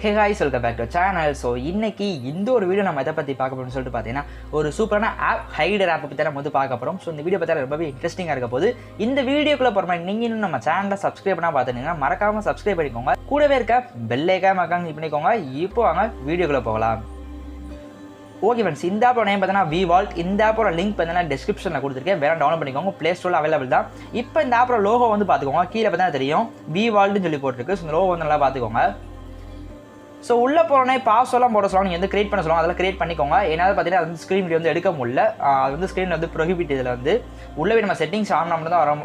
Hey guys, welcome back to our channel. So இன்னைக்கு இந்த ஒரு வீடியோ நம்ம எதை பற்றி பார்க்க போகிறோம்னு சொல்லிட்டு பார்த்தீங்கன்னா ஒரு சூப்பரான ஆப் ஹைடர் ஆப்பை பற்றி நம்ம வந்து பார்க்க போகிறோம். ஸோ இந்த வீடியோ பார்த்தா ரொம்பவே இன்ட்ரெஸ்டிங்காக இருக்க போது இந்த வீடியோக்குள்ளே போகிற நீங்கள் இன்னும் நம்ம சேனலை சப்ஸ்கிரைப் பண்ணால் பார்த்துட்டீங்கன்னா மறக்காமல் சப்ஸ்கிரைப் பண்ணிக்கோங்க. கூடவே இருக்க பெல்லைக்காக மறக்காம கிளிக் பண்ணிக்கோங்க. இப்போ வாங்க வீடியோக்குள்ளே போகலாம். ஓகே ஃப்ரெண்ட்ஸ், இந்த ஆப்போட நேம் பார்த்தீங்கன்னா VVault. இந்த ஆப்போட லிங்க் பார்த்தீங்கன்னா டிஸ்கிரிப்ஷனில் கொடுத்துருக்கேன், வேறு டவுன்லோட் பண்ணிக்கோங்க. ப்ளே ஸ்டோரில் அவைலபிள் தான். இப்போ இந்த ஆப்போட லோகோ வந்து பார்த்துக்கோங்க. கீழே பார்த்தீங்கன்னா தெரியும் VVaultனு சொல்லி போட்டிருக்கு. ஸோ இந்த லோகோ வந்து நல்லா பார்த்துக்கோங்க. ஸோ உள்ளே போகிறோன்னே பாஸ்வேர்ட்லாம் போட சொல்லுவாங்க, நீங்கள் வந்து கிரியேட் பண்ண சொல்லுவாங்க. அதெல்லாம் கிரியேட் பண்ணிக்கோங்க. ஏன்னா பார்த்தீங்கன்னா அது வந்து ஸ்க்ரீன் வந்து எடுக்க முடியல, அது வந்து ஸ்க்ரீன் வந்து ப்ரொஹிபிட். இதில் வந்து உள்ளே நம்ம செட்டிங்ஸ் ஆன் பண்ணி தான்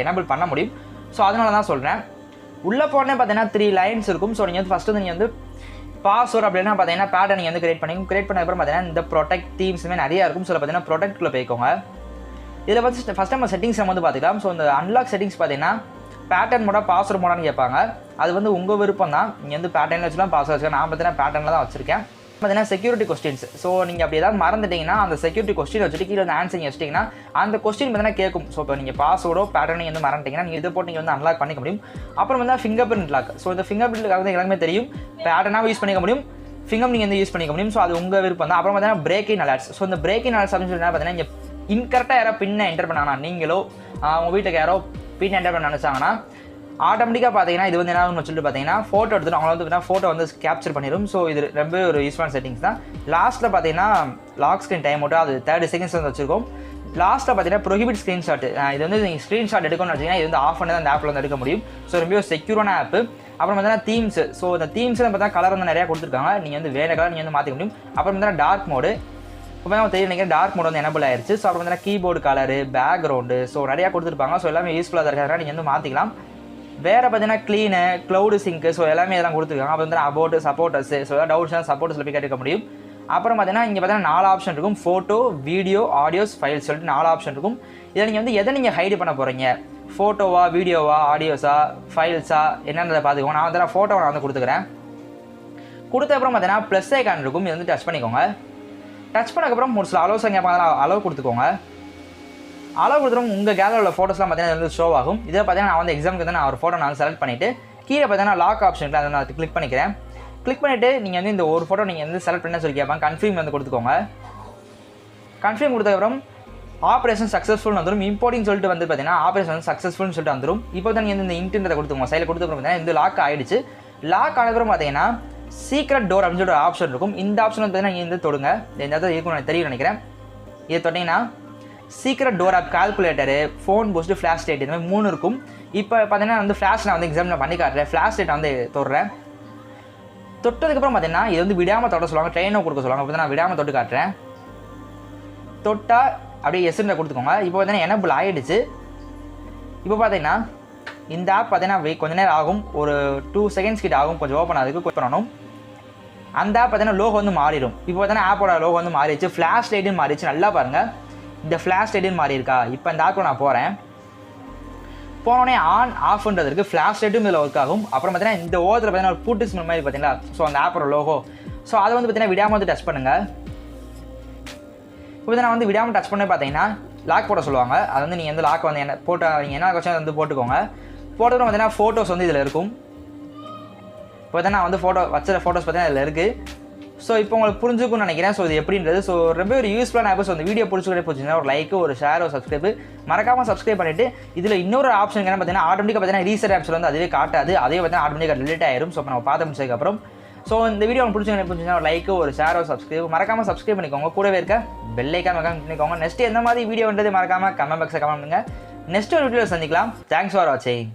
எனேபிள் பண்ண முடியும். ஸோ அதனால தான் சொல்கிறேன். உள்ளே போனே பார்த்தீங்கன்னா 3 லைன்ஸ் இருக்கும். ஸோ நீங்கள் வந்து ஃபஸ்ட்டு வந்து நீங்கள் வந்து பாஸ்வேர்ட் அப்படின்னா பார்த்தீங்கன்னா பேட்டர்ன் நீங்கள் வந்து கிரியேட் பண்ணதுக்கப்புறம் பார்த்தீங்கன்னா இந்த ப்ரொடெக்ட் தீம்ஸுமே நிறையா இருக்கும். ஸோ பார்த்தீங்கன்னா ப்ரொடெக்ட்குள்ளே போய்க்கோங்க. இதில் வந்து ஃபஸ்ட் நம்ம செட்டிங்ஸ் நம்ம வந்து பார்த்துக்கலாம். ஸோ இந்த அன்லாக் செட்டிங்ஸ் பார்த்தீங்கன்னா பேட்டர்ன் மோடா பாஸ்வேர்ட் மோடான்னு கேட்பாங்க. அது வந்து உங்கள் விருப்பம் தான். நீங்கள் வந்து பேட்டர்னில் வச்சுலாம் பாஸ்வேர்ட் வச்சுக்கலாம். நான் பார்த்தீங்கன்னா பேட்டர்னில் தான் வச்சிருக்கேன். பார்த்தீங்கன்னா செக்யூரிட்டி கொஸ்டின்ஸ். ஸோ நீங்கள் அப்படி ஏதாவது மறந்துட்டிங்கன்னா அந்த செக்யூரிட்டி கொஸ்டின் வச்சுட்டு கீழே வந்து ஆன்சர் வச்சிட்டிங்கன்னா அந்த கொஸ்டின் பார்த்தீங்கன்னா கேட்கும். ஸோ இப்போ நீங்கள் பாஸ்வேர்டோ பேட்டர்ன் நீங்கள் வந்து மறந்துட்டிங்கன்னா நீங்கள் இதை போட்டு நீங்கள் வந்து அன்லாக் பண்ணிக்க முடியும். அப்புறம் வந்து ஃபிங்கர் பிரிண்ட் லாக். ஸோ இந்த ஃபிங்கர் பிரிண்ட் லாக் வந்து எல்லாமே தெரியும், பேட்டர்னாக யூஸ் பண்ணிக்க முடியும், ஃபிங்கர் நீங்கள் வந்து யூஸ் பண்ணிக்க முடியும். ஸோ அது உங்கள் விருப்பம் தான். அப்புறம் பார்த்தீங்கன்னா பிரேக்கிங் அலர்ட்ஸ். ஸோ இந்த பிரேக்கிங் அலர்ட்ஸ் அப்படின்னு சொல்லி பார்த்தீங்கன்னா இங்கே இன்கரெக்டாக யாரோ பின்னை என்டர் பண்ணாங்கன்னா, நீங்களோ உங்கள் வீட்டுக்கு யாரோ பின் என்டர் பண்ண நினச்சாங்கன்னா ஆட்டோமேட்டிக்காக பார்த்தீங்கன்னா இது வந்து என்ன ஆகும்னு சொல்லிட்டு பார்த்தீங்கன்னா ஃபோட்டோ எடுத்துட்டு அவங்கள வந்து ஃபோட்டோ வந்து கேப்சர் பண்ணிடும். ஸோ இது ரொம்ப ஒரு யூஸ்ஃபுல்லான செட்டிங்ஸ் தான். லாஸ்ட்டில் பார்த்தீங்கன்னா லாக் ஸ்க்ரீன் டைம் மட்டும் அது 30 செகண்ட்ஸ் வந்து வச்சிருக்கோம். லாஸ்ட்டில் பார்த்தீங்கன்னா ப்ரொஹிபிட் ஸ்க்ரீன்ஷாட். இது வந்து நீங்கள் ஸ்க்ரீன்ஷாட் எடுக்கணும்னு வச்சிங்கன்னா இது வந்து ஆஃப் பண்ணி தான் அந்த ஆப்பில் வந்து எடுக்க முடியும். ஸோ ரொம்ப செக்யூரான ஆப். அப்புறம் பார்த்தீங்கன்னா தீம்ஸ். ஸோ இந்த தீம்ஸ் பார்த்தா கலர் வந்து நிறையா கொடுத்துருக்காங்க. நீங்கள் வந்து வேறு கலர் நீங்கள் வந்து மாற்றிக்க முடியும். அப்புறம் பார்த்தீங்கன்னா டார்க் மோடு. இப்போ தான் தெரியும் நீங்கள் டார்க் மோட் வந்து எனபிள் ஆயிடுச்சு. ஸோ அப்புறம் பார்த்தீங்கன்னா கீபோர்டு கலரு, பேக்ரவுண்டு, ஸோ நிறையா கொடுத்துருப்பாங்க. ஸோ எல்லாமே யூஸ்ஃபுல்லாக தான் இருக்கிறதுனால நீங்கள் வந்து மாற்றிக்கலாம். வேறு பார்த்தீங்கன்னா க்ளீனு, க்ளவுடு சிங்க்கு, ஸோ எல்லாமே இதெல்லாம் கொடுத்துருக்காங்க. அப்புறம் வந்து அபவுட் சப்போர்ட்டர்ஸ். ஸோ ஏதாவது டவுட்ஸ்னால் சப்போர்ட்டர்ஸில் போய் கேட்க முடியும். அப்புறம் பார்த்தீங்கன்னா இங்கே பார்த்தீங்கன்னா 4 ஆப்ஷன் இருக்கும். ஃபோட்டோ, வீடியோ, ஆடியோஸ், ஃபைல்ஸ் சொல்லிட்டு 4 ஆப்ஷன் இருக்கும். இதில் நீங்கள் வந்து எதை நீங்கள் ஹைடு பண்ண போகிறீங்க, ஃபோட்டோவா, வீடியோவா, ஆடியோஸா, ஃபைல்ஸா என்னன்றதை பார்த்துக்கோங்க. நான் வந்து ஃபோட்டோவை நான் வந்து கொடுத்துக்கிறேன். கொடுத்த அப்புறம் பார்த்தீங்கன்னா ப்ளஸ் ஐக்கான் இருக்கும். இது வந்து டச் பண்ணிக்கோங்க. டச் பண்ணக்கப்புறம் ஒரு சில அலோஸ் கேட்பாங்க, அலோவ் கொடுத்துக்கோங்க. அளவு கொடுத்துரும் உங்கள் கேலரியில் உள்ள ஃபோட்டோஸ்லாம் பார்த்தீங்கன்னா வந்து ஷோ ஆகும். இதில் பார்த்தீங்கன்னா நான் வந்து எக்ஸாமுக்கு வந்து நான் ஒரு ஃபோட்டோ நான் செலக்ட் பண்ணிவிட்டு கீழே பார்த்தீங்கன்னா லாக் ஆப்ஷனில் அதை நான் கிளிக் பண்ணிக்கிறேன். கிளிக் பண்ணிவிட்டு நீங்கள் வந்து இந்த ஒரு ஃபோட்டோ நீங்கள் வந்து செலக்ட் பண்ண சொல்லி கேட்பாங்க. கன்ஃபார்ம் வந்து கொடுத்துக்கோங்க. கன்ஃபார்ம் கொடுத்ததுக்கப்புறம் ஆப்ரேஷன் சக்ஸஸ்ஃபுல் வந்துடும். இம்போர்ட்டிங் சொல்லிட்டு வந்து பார்த்தீங்கன்னா ஆப்ரேஷன் வந்து சக்ஸஸ்ஃபுல்னு சொல்லிட்டு வந்துடும். இப்போ தான் நீங்கள் இந்த இன்டர்நெட்டை கொடுத்துக்கோங்க. சைடில் கொடுத்தப்பறம் பார்த்தீங்கன்னா இந்த லாக் ஆகிடுச்சு. லாக் ஆனதுக்கப்புறம் பார்த்தீங்கன்னா சீக்ரெட் டோர் அப்படின்னு சொல்லிட்டு ஒரு ஆப்ஷன் இருக்கும். இந்த ஆப்ஷன் வந்து பார்த்தீங்கன்னா நீங்கள் வந்து தொடுங்க. இந்த இடத்துல இருக்கும் எனக்கு தெரியும் நினைக்கிறேன். இதை தொட்டிங்கன்னா secret door app, calculator, phone boost, flash light, இந்த மாதிரி 3 இருக்கும். இப்போ பார்த்தீங்கன்னா வந்து ஃப்ளாஷ் நான் வந்து எக்ஸாம் நான் பண்ணி காட்டுறேன். ஃப்ளாஷ் லைட் வந்து தொடுறேன். தொட்டதுக்கப்புறம் பார்த்தீங்கன்னா இது வந்து விடாமல் தொட சொல்லுவாங்க, ட்ரெயினோ கொடுக்க சொல்லுவாங்க. இப்போ நான் விடாமல் தொட்டு காட்டுறேன். தொட்டால் அப்படியே எஸ்என்ல கொடுத்துக்கோங்க. இப்போ பார்த்தீங்கன்னா எனபிள் ஆகிடுச்சு. இப்போ பார்த்தீங்கன்னா இந்த ஆப் பார்த்தீங்கன்னா கொஞ்சம் நேரம் ஆகும், ஒரு 2 செகண்ட்ஸ் கிட்ட ஆகும் கொஞ்சம் ஓப்பன் ஆகுதுக்கு. குயிக் பண்ணணும். அந்த ஆப் பார்த்தீங்கன்னா லோகோ வந்து மாறிடும். இப்போ பார்த்தீங்கன்னா ஆப்போட லோகோ வந்து மாறிடுச்சு, ஃப்ளாஷ் லைட்டுன்னு மாறிடுச்சு. நல்லா பாருங்கள், இந்த ஃப்ளாஷ் லைட்டுன்னு மாறி இருக்கா. இப்போ இந்த ஆப்பில் நான் போனோடனே ஆன் ஆஃப்ன்றது இருக்குது. ஃப்ளாஷ் லைட்டும் இதில் ஒர்க் ஆகும். அப்புறம் பார்த்தீங்கன்னா இந்த ஓரத்தில் பார்த்தீங்கன்னா ஒரு பூட்டு சிம்பிள் மாதிரி பார்த்தீங்களா, ஸோ அந்த ஆப்போட லோகோ. ஸோ அதை வந்து பார்த்தீங்கன்னா விடாமல் வந்து டச் பண்ணுங்கள். இப்போ நான் வந்து விடாமல் டச் பண்ணி பார்த்தீங்கன்னா லாக் போட சொல்லுவாங்க. அது வந்து நீங்கள் வந்து லாக் வந்து என்ன போட்டு நீங்கள் என்ன கொஸ்டின் வந்து போட்டுக்கோங்க. போட்டதும் பார்த்தீங்கன்னா ஃபோட்டோஸ் வந்து இதில் இருக்கும். இப்போ பார்த்தீங்கன்னா வந்து ஃபோட்டோ வச்ச ஃபோட்டோஸ் பார்த்தீங்கன்னா இதில் இருக்குது. ஸோ இப்போ உங்களுக்கு புரிஞ்சுக்கும்னு நினைக்கிறேன். ஸோ இது எப்படின்றது ஸோ ரொம்ப ஒரு யூஸ்ஃபுல்லான ஆப். ஸோ அந்த வீடியோ பிடிச்சிங்கன்னா ஒரு லைக், ஒரு ஷேர், ஒரு சப்ஸ்கிரைப் மறக்காமல் சப்ஸ்கிரைப் பண்ணிவிட்டு இதில் இன்னொரு ஆப்ஷன் என்ன பார்த்தீங்கன்னா ஆட்டோமேட்டிக்காக பார்த்தீங்கன்னா ரீசெட் ஆப்ஸில் வந்து அதுவே காட்டாது, அதே பார்த்தீங்கன்னா ஆட்டோமேட்டிக்காக டிலீட் ஆயிரும். ஸோ இப்போ நம்ம பார்த்து முடிச்சதுக்கப்புறம் ஸோ இந்த வீடியோ உங்களுக்கு பிடிச்சிங்கன்னா ஒரு லைக், ஒரு ஷேர், ஒரு சப்ஸ்கிரைப் மறக்காமல் சப்ஸ்கிரைப் பண்ணிக்கோங்க. கூடவே இருக்க பெல்லைக்கான பண்ணிக்கோங்க. நெக்ஸ்ட் எந்த மாதிரி வீடியோன்றது மறக்காமல் கமெண்ட் பாக்ஸில் கமெண்ட் பண்ணுங்கள். நெக்ஸ்ட் ஒரு வீடியோவில் சந்திக்கலாம். தேங்க்ஸ் ஃபார் வாட்சிங்.